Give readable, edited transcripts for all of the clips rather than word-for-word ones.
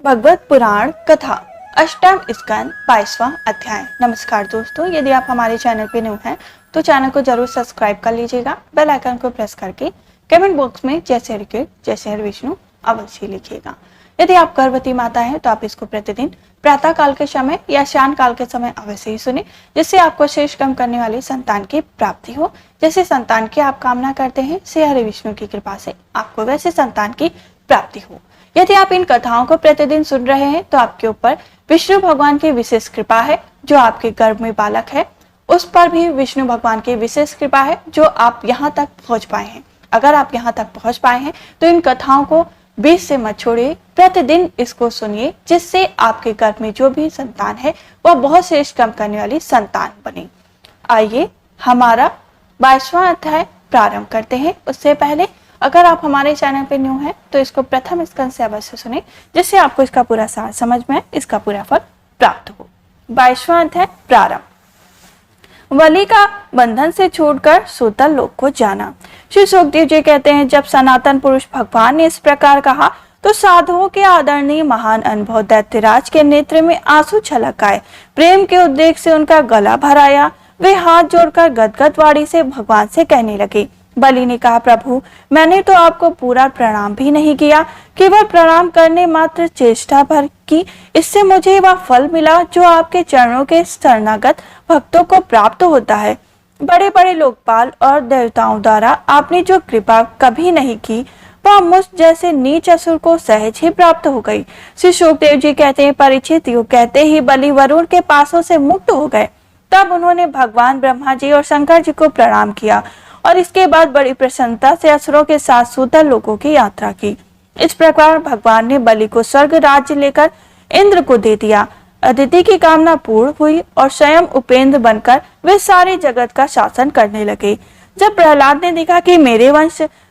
भगवत पुराण कथा अष्टम स्कंद 22वां अध्याय। नमस्कार दोस्तों, यदि आप हमारे चैनल पे न्यू हैं तो चैनल को जरूर सब्सक्राइब कर लीजिएगा। बेल आइकन को प्रेस करके कमेंट बॉक्स में जय श्री कृष्ण जय श्री विष्णु अवश्य लिखिएगा। यदि आप गर्भवती माता हैं तो आप इसको प्रतिदिन प्रातः काल के समय या शाम काल के समय अवश्य ही सुने, जिससे आपको शेष कम करने वाली संतान की प्राप्ति हो। जैसे संतान की आप कामना करते हैं, श्री हरि विष्णु की कृपा से आपको वैसे संतान की प्राप्ति हो। यदि आप इन कथाओं को प्रतिदिन सुन रहे हैं तो आपके ऊपर विष्णु भगवान की विशेष कृपा है। जो आपके गर्भ में बालक है उस पर भी विष्णु भगवान की विशेष कृपा है, जो आप यहाँ तक पहुंच पाए हैं। अगर आप यहाँ तक पहुंच पाए हैं तो इन कथाओं को बीच से मत छोड़िए, प्रतिदिन इसको सुनिए, जिससे आपके गर्भ में जो भी संतान है वह बहुत शेष कम करने वाली संतान बने। आइए हमारा 22वां अध्याय प्रारंभ करते हैं। उससे पहले अगर आप हमारे चैनल पे न्यू हैं तो इसको प्रथम स्कंद से अवश्य सुने, जिससे आपको इसका पूरा सार समझ में आए, इसका पूरा फल प्राप्त हो। 22वां अध्याय प्रारंभ। बलि का बंधन से छूटकर सूतल लोक को जाना। श्री सुखदेव जी कहते हैं, जब सनातन पुरुष भगवान ने इस प्रकार कहा तो साधुओं के आदरणीय महान अनुभव दैत्यराज के नेत्र में आंसू छलक आए। प्रेम के उद्देश्य से उनका गला भर आया। वे हाथ जोड़कर गदगद वाणी से भगवान से कहने लगे। बलि ने कहा, प्रभु मैंने तो आपको पूरा प्रणाम भी नहीं किया, केवल प्रणाम करने मात्र चेष्टा भर की। इससे मुझे वह फल मिला जो आपके चरणों के शरणागत भक्तों को प्राप्त होता है। बड़े बड़े लोकपाल और देवताओं द्वारा आपने जो कृपा कभी नहीं की वह मुझ जैसे नीच असुर को सहज ही प्राप्त हो गई। श्री सुखदेव जी कहते हैं, परीक्षित यूं कहते ही बलि वरुण के पासों से मुक्त हो गए। तब उन्होंने भगवान ब्रह्मा जी और शंकर जी को प्रणाम किया और इसके बाद बड़ी प्रसन्नता से असुरों के साथ सूतल लोकों की यात्रा की। इस प्रकार भगवान ने बलि को स्वर्ग राज्य लेकर इंद्र को दे दिया। अदिति की कामना पूर्ण हुई और स्वयं उपेंद्र बनकर वे सारे जगत का शासन करने लगे। जब प्रहलाद ने देखा कि मेरे वंशधर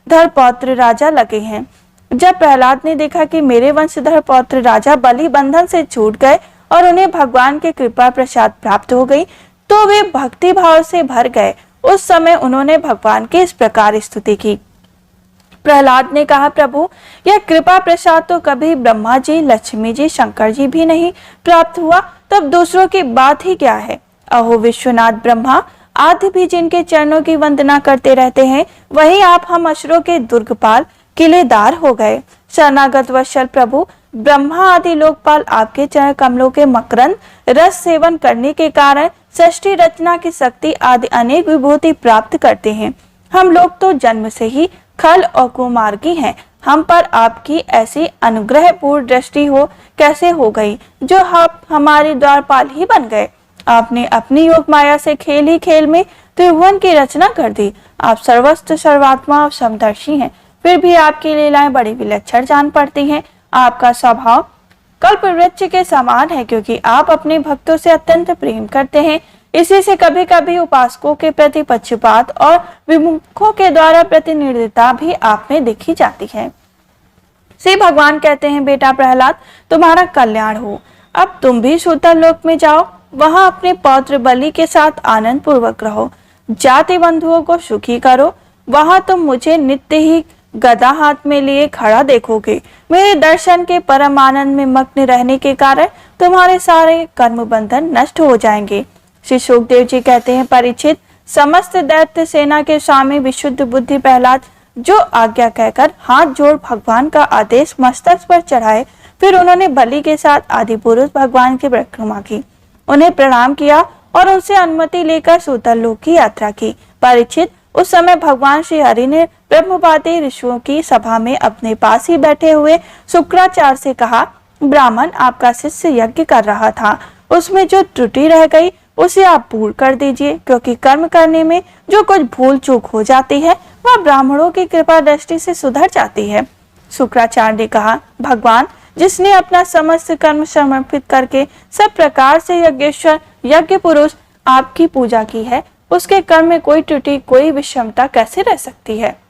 पौत्र राजा बलि बंधन से छूट गए और उन्हें भगवान के कृपा प्रसाद प्राप्त हो गई, तो वे भक्ति भाव से भर गए। उस समय उन्होंने भगवान की इस प्रकार स्तुति की। प्रहलाद ने कहा, प्रभु यह कृपा प्रसाद तो कभी ब्रह्मा जी, लक्ष्मी जी, शंकर जी भी नहीं प्राप्त हुआ, तब दूसरों की बात ही क्या है। अहो विश्वनाथ ब्रह्मा आदि भी जिनके चरणों की वंदना करते रहते हैं, वही आप हम असुरों के दुर्गपाल किलेदार हो गए। शरणागत वत्सल प्रभु ब्रह्मा आदि लोकपाल आपके चरण कमलों के मकरंद रस सेवन करने के कारण सृष्टि रचना की शक्ति आदि अनेक विभूति प्राप्त करते हैं। हम लोग तो जन्म से ही खल और कुमार्गी हैं। हम पर आपकी ऐसी अनुग्रह पूर्ण दृष्टि हो कैसे हो गई, जो आप हमारे द्वारपाल ही बन गए। आपने अपनी योग माया से खेल ही खेल में त्रिभुवन की रचना कर दी। आप सर्वस्त्र सर्वात्मा और समदर्शी हैं, फिर भी आपकी लीलाएं बड़ी विलक्षण जान पड़ती हैं। आपका स्वभाव कल्प वृक्ष के समान है, क्योंकि आप अपने भक्तों से अत्यंत प्रेम करते हैं। इसी से कभी कभी उपासकों के प्रति पक्षपात और विमुखों के द्वारा प्रतिनिधिता भी आप में देखी जाती है। श्री भगवान कहते हैं, बेटा प्रहलाद तुम्हारा कल्याण हो। अब तुम भी सूतल लोक में जाओ, वहां अपने पौत्र बलि के साथ आनंद पूर्वक रहो, जाति बंधुओं को सुखी करो। वहां तुम मुझे नित्य ही गदा हाथ में लिए खड़ा देखोगे। मेरे दर्शन के परम आनंद में मग्न रहने के कारण तुम्हारे सारे कर्म बंधन नष्ट हो जाएंगे। श्री सुखदेव जी कहते हैं, परीक्षित समस्त दैत्य सेना के स्वामी विशुद्ध बुद्धि प्रहलाद जो आज्ञा कहकर हाथ जोड़ भगवान का आदेश मस्तक पर चढ़ाए, फिर उन्होंने बलि के साथ आदि पुरुष भगवान की परिक्रमा की, उन्हें प्रणाम किया और उनसे अनुमति लेकर सूतल लोक की यात्रा की। परीक्षित उस समय भगवान श्री हरि ने ब्रह्मवादी ऋषियों की सभा में अपने पास ही बैठे हुए शुक्राचार्य से कहा, ब्राह्मण आपका शिष्य यज्ञ कर रहा था, उसमें जो त्रुटि रह गई उसे आप पूर्ण कर दीजिए, क्योंकि कर्म करने में जो कुछ भूल चूक हो जाती है वह ब्राह्मणों की कृपा दृष्टि से सुधर जाती है। शुक्राचार्य ने कहा, भगवान जिसने अपना समस्त कर्म समर्पित करके सब प्रकार से यज्ञेश्वर यज्ञ पुरुष आपकी पूजा की है, उसके कर्म में कोई त्रुटि कोई विषमता कैसे रह सकती है।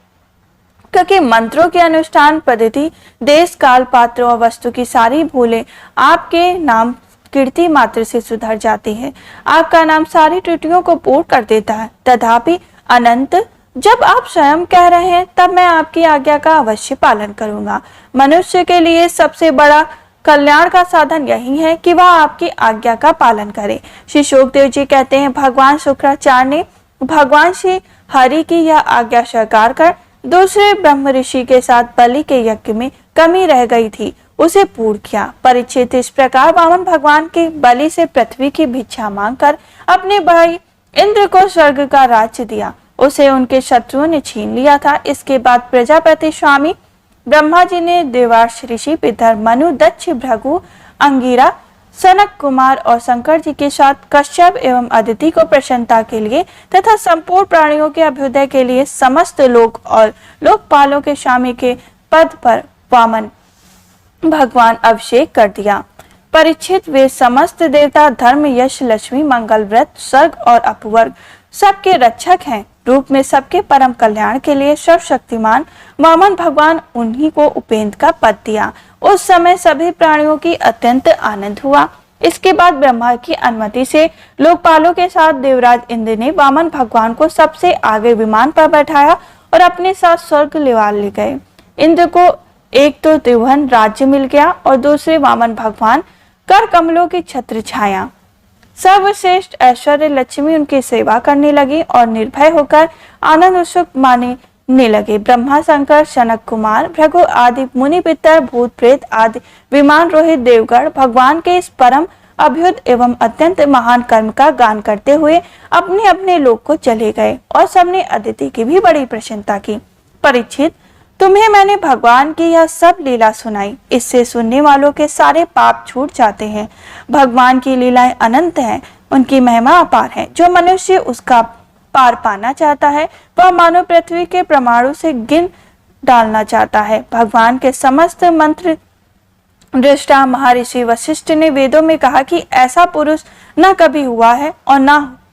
क्योंकि मंत्रों के अनुष्ठान पद्धति देश काल पात्र और वस्तु की सारी भूलें आपके नाम कीर्ति मात्र से सुधर जाती है। आपका नाम सारी त्रुटियों को पूर्ण कर देता है। तथापि अनंत जब आप स्वयं कह रहे हैं तब मैं आपकी आज्ञा का अवश्य पालन करूंगा। मनुष्य के लिए सबसे बड़ा कल्याण का साधन यही है कि वह आपकी आज्ञा का पालन करे। श्री शुकदेव जी कहते हैं, भगवान शुक्राचार्य ने भगवान श्री हरि की यह आज्ञा स्वीकार कर दूसरे ब्रह्म ऋषि के साथ बलि के यज्ञ में कमी रह गई थी उसे पूर्ण किया। परीक्षित इस प्रकार वामन भगवान के बलि से पृथ्वी की भिक्षा मांगकर अपने भाई इंद्र को स्वर्ग का राज्य दिया। उसे उनके शत्रुओं ने छीन लिया था। इसके बाद प्रजापति स्वामी ब्रह्मा जी ने देवार्ष ऋषि, पितर मनु, दक्ष, भृगु, अंगिरा, सनक कुमार और शंकर जी के साथ कश्यप एवं अदिति को प्रसन्नता के लिए तथा संपूर्ण प्राणियों के अभ्युदय के लिए समस्त लोक और लोकपालों के स्वामी के पद पर वामन भगवान अभिषेक कर दिया। परीक्षित, वे समस्त देवता धर्म, यश, लक्ष्मी, मंगल, व्रत, स्वर्ग और अपवर्ग सबके रक्षक हैं। रूप में सबके परम कल्याण के लिए सर्वशक्तिमान वामन भगवान उन्हीं को उपेंद्र का पद दिया। उस समय सभी प्राणियों की अत्यंत आनंद हुआ। इसके बाद ब्रह्मा की अनुमति से लोकपालों के साथ देवराज इंद्र ने वामन भगवान को सबसे आगे विमान पर बैठाया और अपने साथ स्वर्ग ले गए। इंद्र को एक तो त्रिभुवन राज्य मिल गया और दूसरे वामन भगवान कर कमलों की छत्र छाया। सर्वश्रेष्ठ ऐश्वर्य लक्ष्मी उनकी सेवा करने लगी और निर्भय होकर आनंद उत्सुक मानने लगे। ब्रह्मा, शंकर, सनक कुमार, भृगु आदि मुनि, पितर, भूत, प्रेत आदि विमान रोहित देवगण भगवान के इस परम अभ्युद एवं अत्यंत महान कर्म का गान करते हुए अपने अपने लोक को चले गए और सबने अदिति की भी बड़ी प्रशंसा की। परीक्षित, तुम्हें मैंने भगवान की यह सब लीला सुनाई। इससे सुनने वालों के सारे पाप छूट जाते हैं। भगवान की लीलाएं अनंत हैं, उनकी महिमा अपार है। जो मनुष्य उसका पार पाना चाहता है वह मानव पृथ्वी के परमाणु से गिन डालना चाहता है। भगवान के समस्त मंत्र दृष्टा महर्षि वशिष्ठ ने वेदों में कहा कि ऐसा पुरुष न कभी हुआ है और न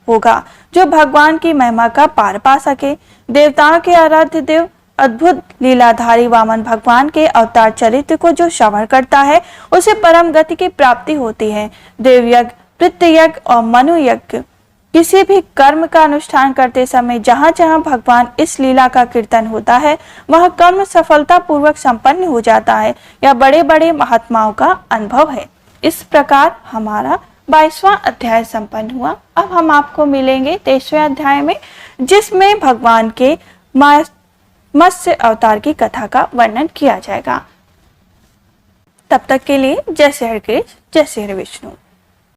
होगा जो भगवान की महिमा का पार पा सके। देवताओं के आराध्य देव अद्भुत लीलाधारी वामन भगवान के अवतार चरित्र को जो श्रवण करता है उसे परम गति की प्राप्ति होती है। देवयज्ञ, पितृयज्ञ और मनु यज्ञ किसी भी कर्म का अनुष्ठान करते समय जहाँ जहाँ भगवान इस लीला का कीर्तन होता है वह कर्म सफलता पूर्वक संपन्न हो जाता है। यह बड़े बड़े महात्माओं का अनुभव है। इस प्रकार हमारा 22वां अध्याय संपन्न हुआ। अब हम आपको मिलेंगे 23वें अध्याय में, जिसमें भगवान के मत्स्य अवतार की कथा का वर्णन किया जाएगा। तब तक के लिए जय श्री हरि कृष्ण, जय श्री हरि विष्णु।